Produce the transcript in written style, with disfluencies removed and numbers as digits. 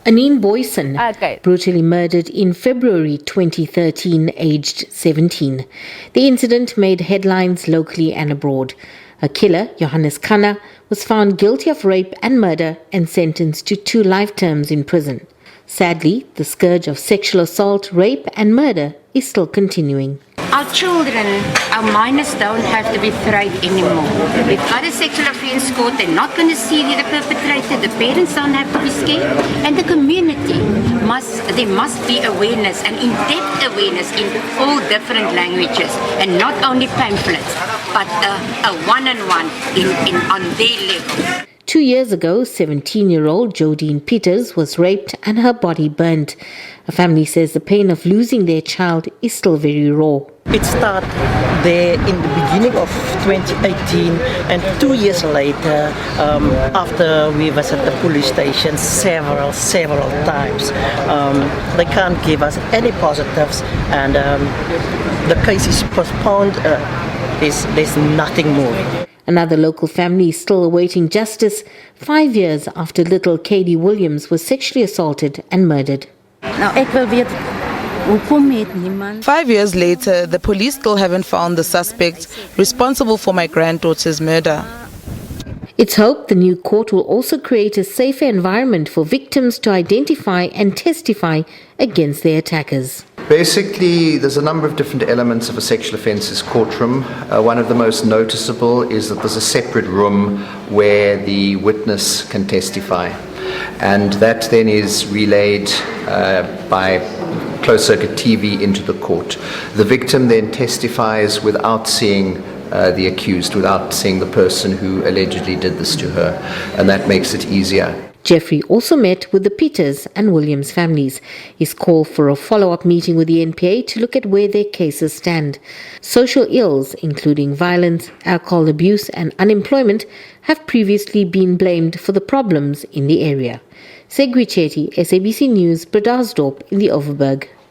Anene Booysen, brutally murdered in February 2013, aged 17. The incident made headlines locally and abroad. Her killer, Johannes Kanna, was found guilty of rape and murder and sentenced to 2 life terms in prison. Sadly, the scourge of sexual assault, rape and murder is still continuing. Our children, our minors don't have to be afraid anymore. We've got a sexual offence court, they're not going to see the perpetrator, the parents don't have to be scared, and the community there must be awareness and in-depth awareness in all different languages, and not only pamphlets, but a one-on-one on their level. 2 years ago, 17-year-old Jodine Peters was raped and her body burnt. Her family says the pain of losing their child is still very raw. It started there in the beginning of 2018, and 2 years later, after we visited the police station several times, they can't give us any positives, and the case is postponed. There's nothing moving. Another local family is still awaiting justice 5 years after little Katie Williams was sexually assaulted and murdered. 5 years later, the police still haven't found the suspect responsible for my granddaughter's murder. It's hoped the new court will also create a safer environment for victims to identify and testify against their attackers. Basically, there's a number of different elements of a sexual offences courtroom. One of the most noticeable is that there's a separate room where the witness can testify. And that then is relayed by closed-circuit TV into the court. The victim then testifies without seeing the accused, without seeing the person who allegedly did this to her, and that makes it easier. Jeffrey also met with the Peters and Williams families. He's called for a follow-up meeting with the NPA to look at where their cases stand. Social ills, including violence, alcohol abuse and unemployment, have previously been blamed for the problems in the area. Segwi Chetty, SABC News, Bredasdorp in the Overberg.